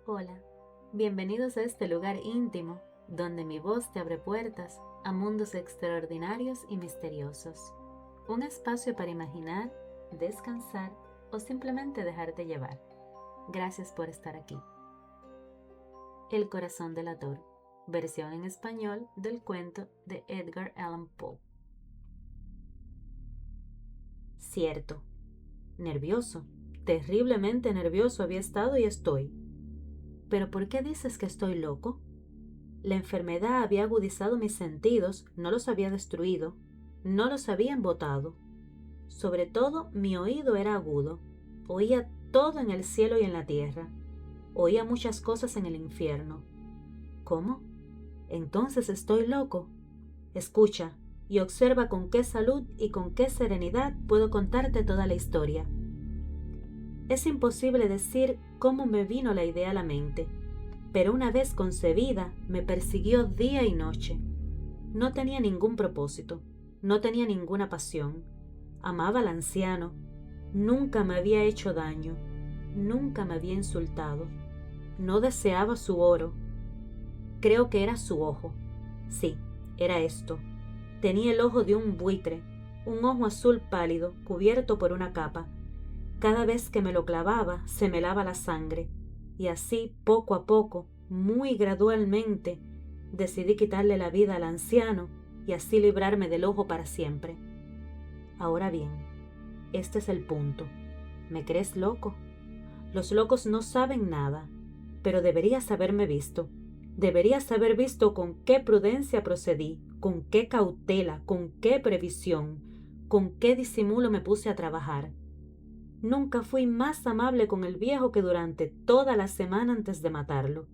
Hola, bienvenidos a este lugar íntimo, donde mi voz te abre puertas a mundos extraordinarios y misteriosos. Un espacio para imaginar, descansar o simplemente dejarte llevar. Gracias por estar aquí. El corazón delator, versión en español del cuento de Edgar Allan Poe. Cierto, nervioso, terriblemente nervioso había estado y estoy. ¿Pero por qué dices que estoy loco? La enfermedad había agudizado mis sentidos, no los había destruido, no los había embotado. Sobre todo, mi oído era agudo. Oía todo en el cielo y en la tierra. Oía muchas cosas en el infierno. ¿Cómo? ¿Entonces estoy loco? Escucha y observa con qué salud y con qué serenidad puedo contarte toda la historia. Es imposible decir cómo me vino la idea a la mente, pero una vez concebida me persiguió día y noche. No tenía ningún propósito, no tenía ninguna pasión. Amaba al anciano, nunca me había hecho daño, nunca me había insultado. No deseaba su oro. Creo que era su ojo. Sí, era esto. Tenía el ojo de un buitre, un ojo azul pálido cubierto por una capa. Cada vez que me lo clavaba se me helaba la sangre, y así poco a poco, muy gradualmente, decidí quitarle la vida al anciano y así librarme del ojo para siempre. Ahora bien, este es el punto. ¿Me crees loco? Los locos no saben nada, pero deberías haberme visto. Deberías haber visto con qué prudencia procedí, con qué cautela, con qué previsión, con qué disimulo me puse a trabajar. Nunca fui más amable con el viejo que durante toda la semana antes de matarlo.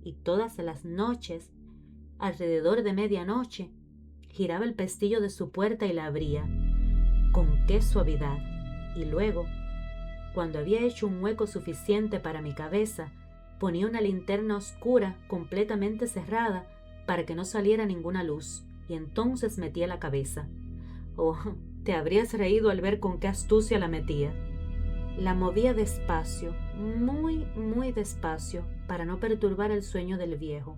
Y todas las noches, alrededor de medianoche, giraba el pestillo de su puerta y la abría. Con qué suavidad. Y luego, cuando había hecho un hueco suficiente para mi cabeza, ponía una linterna oscura completamente cerrada para que no saliera ninguna luz, y entonces metía la cabeza. Oh, te habrías reído al ver con qué astucia la metía. La movía despacio, muy despacio, para no perturbar el sueño del viejo.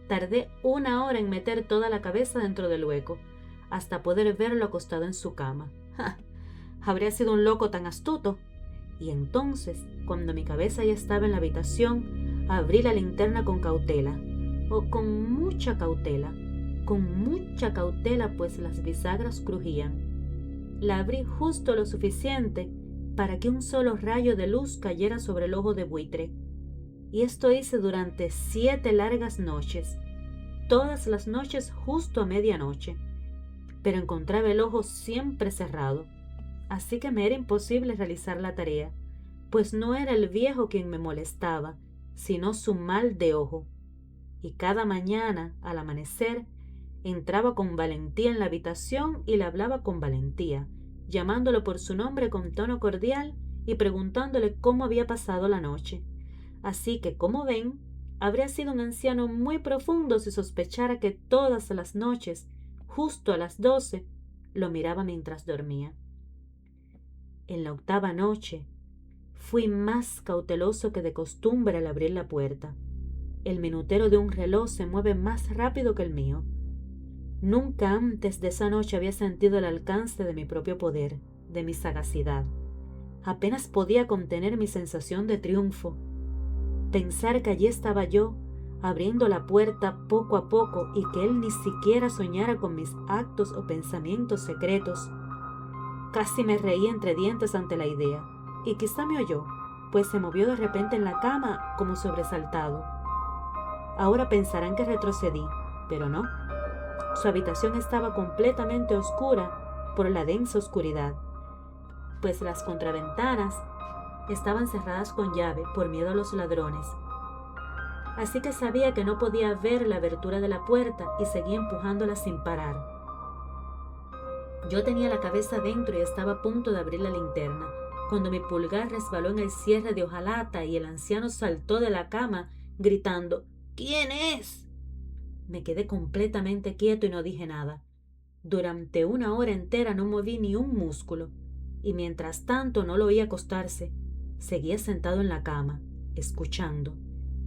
Tardé 1 hora en meter toda la cabeza dentro del hueco, hasta poder verlo acostado en su cama. ¡Ja! Habría sido un loco tan astuto. Y entonces, cuando mi cabeza ya estaba en la habitación, abrí la linterna con cautela, con mucha cautela, pues las bisagras crujían. La abrí justo lo suficiente para que un solo rayo de luz cayera sobre el ojo de buitre. Y esto hice durante 7 largas noches, todas las noches justo a medianoche. Pero encontraba el ojo siempre cerrado, así que me era imposible realizar la tarea, pues no era el viejo quien me molestaba, sino su mal de ojo. Y cada mañana, al amanecer, entraba con valentía en la habitación y le hablaba con valentía, llamándolo por su nombre con tono cordial y preguntándole cómo había pasado la noche. Así que, como ven, habría sido un anciano muy profundo si sospechara que todas las noches, justo a las 12, lo miraba mientras dormía. En la 8ª noche, fui más cauteloso que de costumbre al abrir la puerta. El minutero de un reloj se mueve más rápido que el mío. Nunca antes de esa noche había sentido el alcance de mi propio poder, de mi sagacidad. Apenas podía contener mi sensación de triunfo. Pensar que allí estaba yo, abriendo la puerta poco a poco y que él ni siquiera soñara con mis actos o pensamientos secretos. Casi me reí entre dientes ante la idea, y quizá me oyó, pues se movió de repente en la cama como sobresaltado. Ahora pensarán que retrocedí, pero no. Su habitación estaba completamente oscura por la densa oscuridad, pues las contraventanas estaban cerradas con llave por miedo a los ladrones. Así que sabía que no podía ver la abertura de la puerta y seguí empujándola sin parar. Yo tenía la cabeza dentro y estaba a punto de abrir la linterna, cuando mi pulgar resbaló en el cierre de hojalata y el anciano saltó de la cama gritando: «¿Quién es?». Me quedé completamente quieto y no dije nada. Durante 1 hora entera no moví ni un músculo, y mientras tanto no lo oí acostarse. Seguía sentado en la cama, escuchando,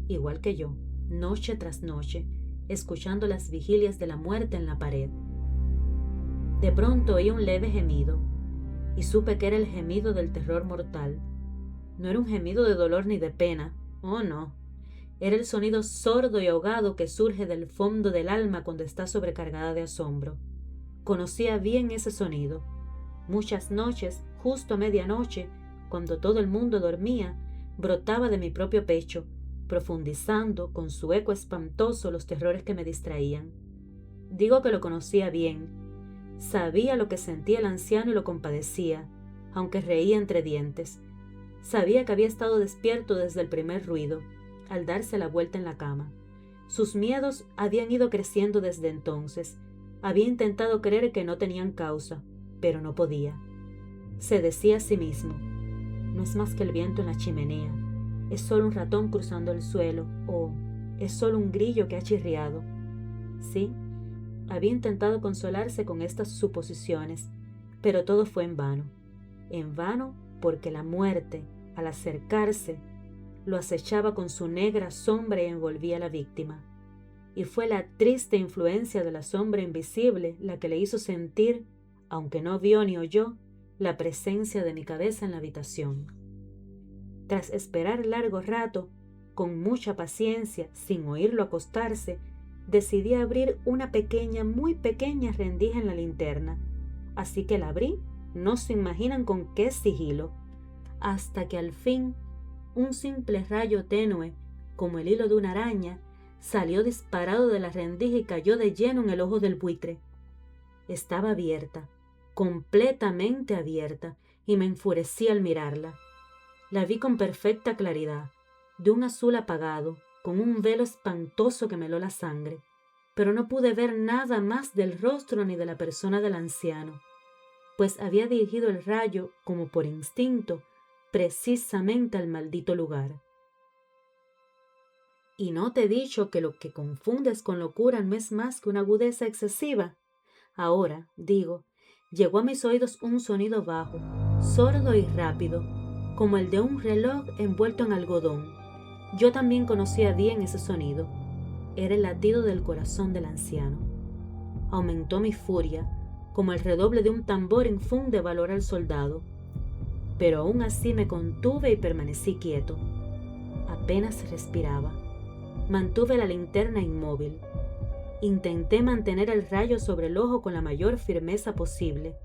igual que yo, noche tras noche, escuchando las vigilias de la muerte en la pared. De pronto oí un leve gemido, y supe que era el gemido del terror mortal. No era un gemido de dolor ni de pena, oh no. Era el sonido sordo y ahogado que surge del fondo del alma cuando está sobrecargada de asombro. Conocía bien ese sonido. Muchas noches, justo a medianoche, cuando todo el mundo dormía, brotaba de mi propio pecho, profundizando con su eco espantoso los terrores que me distraían. Digo que lo conocía bien. Sabía lo que sentía el anciano y lo compadecía, aunque reía entre dientes. Sabía que había estado despierto desde el primer ruido, al darse la vuelta en la cama. Sus miedos habían ido creciendo desde entonces. Había intentado creer que no tenían causa, pero no podía. Se decía a sí mismo: no es más que el viento en la chimenea, es solo un ratón cruzando el suelo, o es solo un grillo que ha chirriado. Sí, había intentado consolarse con estas suposiciones, pero todo fue en vano. En vano porque la muerte, al acercarse, lo acechaba con su negra sombra y envolvía a la víctima. Y fue la triste influencia de la sombra invisible la que le hizo sentir, aunque no vio ni oyó, la presencia de mi cabeza en la habitación. Tras esperar largo rato, con mucha paciencia, sin oírlo acostarse, decidí abrir una pequeña, muy pequeña rendija en la linterna. Así que la abrí, no se imaginan con qué sigilo, hasta que al fin un simple rayo tenue, como el hilo de una araña, salió disparado de la rendija y cayó de lleno en el ojo del buitre. Estaba abierta, completamente abierta, y me enfurecí al mirarla. La vi con perfecta claridad, de un azul apagado, con un velo espantoso que me heló la sangre, pero no pude ver nada más del rostro ni de la persona del anciano, pues había dirigido el rayo, como por instinto, precisamente al maldito lugar. ¿Y no te he dicho que lo que confundes con locura no es más que una agudeza excesiva? Ahora, digo, llegó a mis oídos un sonido bajo, sordo y rápido, como el de un reloj envuelto en algodón. Yo también conocía bien ese sonido. Era el latido del corazón del anciano. Aumentó mi furia, como el redoble de un tambor infunde valor al soldado. Pero aún así me contuve y permanecí quieto. Apenas respiraba. Mantuve la linterna inmóvil. Intenté mantener el rayo sobre el ojo con la mayor firmeza posible.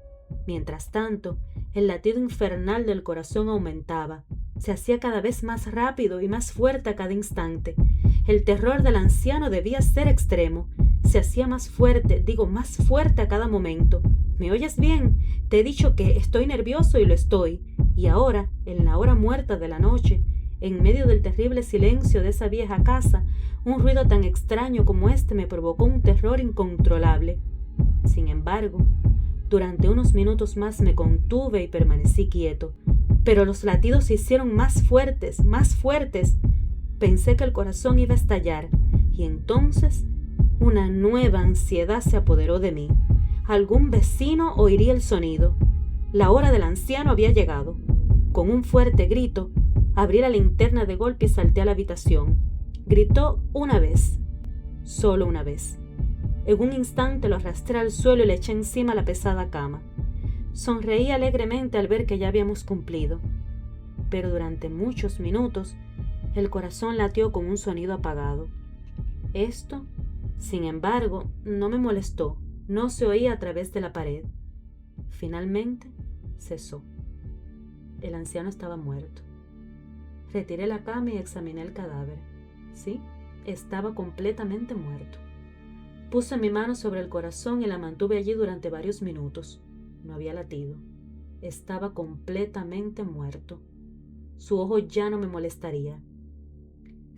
Mientras tanto, el latido infernal del corazón aumentaba. Se hacía cada vez más rápido y más fuerte a cada instante. El terror del anciano debía ser extremo. Se hacía más fuerte, más fuerte a cada momento. ¿Me oyes bien? Te he dicho que estoy nervioso y lo estoy. Y ahora, en la hora muerta de la noche, en medio del terrible silencio de esa vieja casa, un ruido tan extraño como este me provocó un terror incontrolable. Sin embargo, durante unos minutos más me contuve y permanecí quieto, pero los latidos se hicieron más fuertes, más fuertes. Pensé que el corazón iba a estallar, y entonces una nueva ansiedad se apoderó de mí. Algún vecino oiría el sonido. La hora del anciano había llegado. Con un fuerte grito, abrí la linterna de golpe y salté a la habitación. Gritó una vez, solo una vez. En un instante lo arrastré al suelo y le eché encima la pesada cama. Sonreí alegremente al ver que ya habíamos cumplido, pero durante muchos minutos el corazón latió con un sonido apagado. Esto, sin embargo, no me molestó, no se oía a través de la pared. Finalmente, cesó. El anciano estaba muerto. Retiré la cama y examiné el cadáver. Sí, estaba completamente muerto. Puse mi mano sobre el corazón y la mantuve allí durante varios minutos. No había latido. Estaba completamente muerto. Su ojo ya no me molestaría.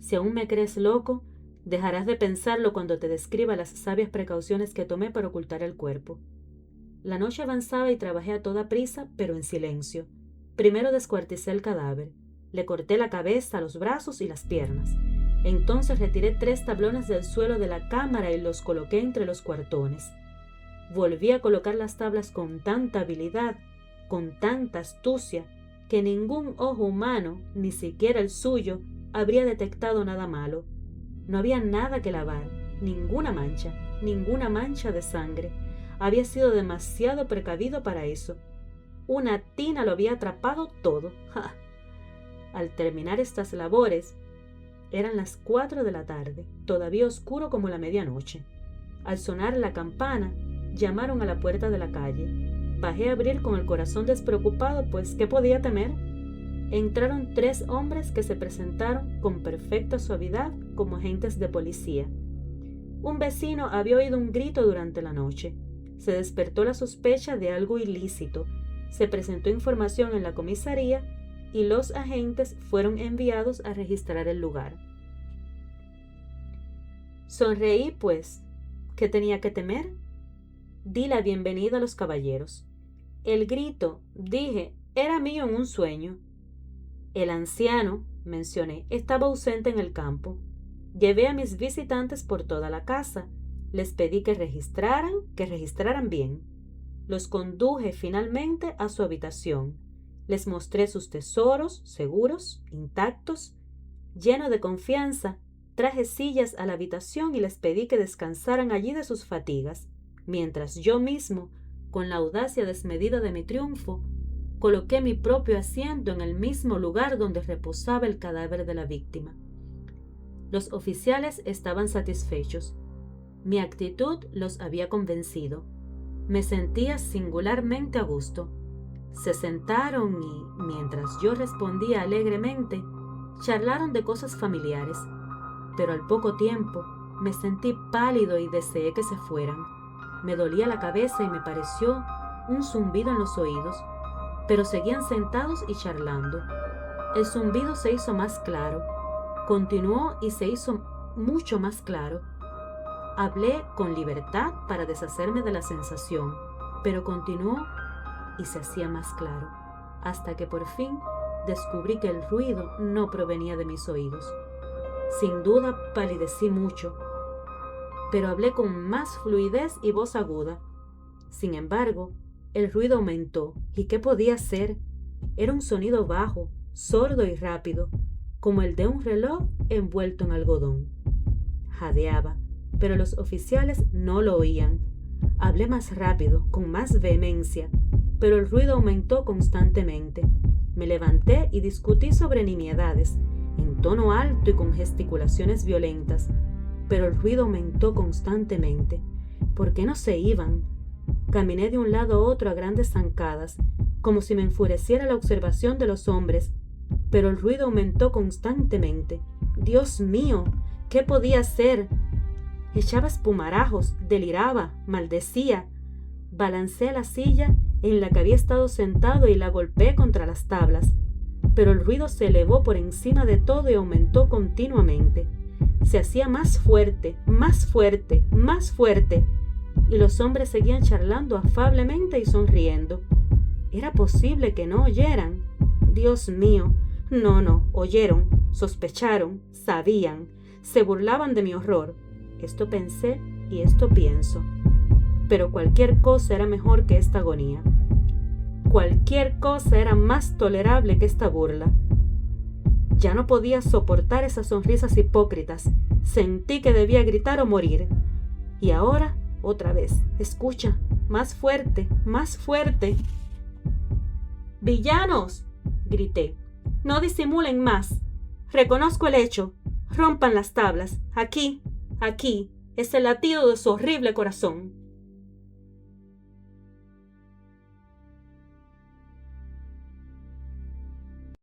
Si aún me crees loco, dejarás de pensarlo cuando te describa las sabias precauciones que tomé para ocultar el cuerpo. La noche avanzaba y trabajé a toda prisa, pero en silencio. Primero descuarticé el cadáver. Le corté la cabeza, los brazos y las piernas. Entonces retiré 3 tablones del suelo de la cámara y los coloqué entre los cuartones. Volví a colocar las tablas con tanta habilidad, con tanta astucia, que ningún ojo humano, ni siquiera el suyo, habría detectado nada malo. No había nada que lavar, ninguna mancha de sangre. Había sido demasiado precavido para eso. Una tina lo había atrapado todo. ¡Ja! Al terminar estas labores, eran las 4 de la tarde, todavía oscuro como la medianoche. Al sonar la campana, llamaron a la puerta de la calle. Bajé a abrir con el corazón despreocupado, pues ¿qué podía temer? Entraron 3 hombres que se presentaron con perfecta suavidad como agentes de policía. Un vecino había oído un grito durante la noche. Se despertó la sospecha de algo ilícito. Se presentó información en la comisaría y los agentes fueron enviados a registrar el lugar. Sonreí, pues. ¿Qué tenía que temer? Di la bienvenida a los caballeros. El grito, dije, era mío en un sueño. El anciano, mencioné, estaba ausente en el campo. Llevé a mis visitantes por toda la casa. Les pedí que registraran bien. Los conduje finalmente a su habitación. Les mostré sus tesoros, seguros, intactos. Lleno de confianza, traje sillas a la habitación y les pedí que descansaran allí de sus fatigas, mientras yo mismo, con la audacia desmedida de mi triunfo, coloqué mi propio asiento en el mismo lugar donde reposaba el cadáver de la víctima. Los oficiales estaban satisfechos. Mi actitud los había convencido. Me sentía singularmente a gusto. Se sentaron y, mientras yo respondía alegremente, charlaron de cosas familiares, pero al poco tiempo me sentí pálido y deseé que se fueran. Me dolía la cabeza y me pareció un zumbido en los oídos, pero seguían sentados y charlando. El zumbido se hizo más claro, continuó y se hizo mucho más claro. Hablé con libertad para deshacerme de la sensación, pero continuó y se hacía más claro, hasta que por fin descubrí que el ruido no provenía de mis oídos. Sin duda palidecí mucho, pero hablé con más fluidez y voz aguda. Sin embargo, el ruido aumentó, ¿y qué podía ser? Era un sonido bajo, sordo y rápido, como el de un reloj envuelto en algodón. Jadeaba, pero los oficiales no lo oían. Hablé más rápido, con más vehemencia, pero el ruido aumentó constantemente. Me levanté y discutí sobre nimiedades, en tono alto y con gesticulaciones violentas, pero el ruido aumentó constantemente. ¿Por qué no se iban? Caminé de un lado a otro a grandes zancadas, como si me enfureciera la observación de los hombres, pero el ruido aumentó constantemente. ¡Dios mío! ¿Qué podía hacer? Echaba espumarajos, deliraba, maldecía. Balancé la silla en la que había estado sentado y la golpeé contra las tablas, pero el ruido se elevó por encima de todo y aumentó continuamente. Se hacía más fuerte, más fuerte, más fuerte, y los hombres seguían charlando afablemente y sonriendo. ¿Era posible que no oyeran? Dios mío, no, oyeron, sospecharon, sabían, se burlaban de mi horror. Esto pensé y esto pienso. Pero cualquier cosa era mejor que esta agonía. Cualquier cosa era más tolerable que esta burla. Ya no podía soportar esas sonrisas hipócritas. Sentí que debía gritar o morir. Y ahora, otra vez, escucha, más fuerte, más fuerte. ¡Villanos!, grité. No disimulen más. Reconozco el hecho. Rompan las tablas. Aquí, es el latido de su horrible corazón.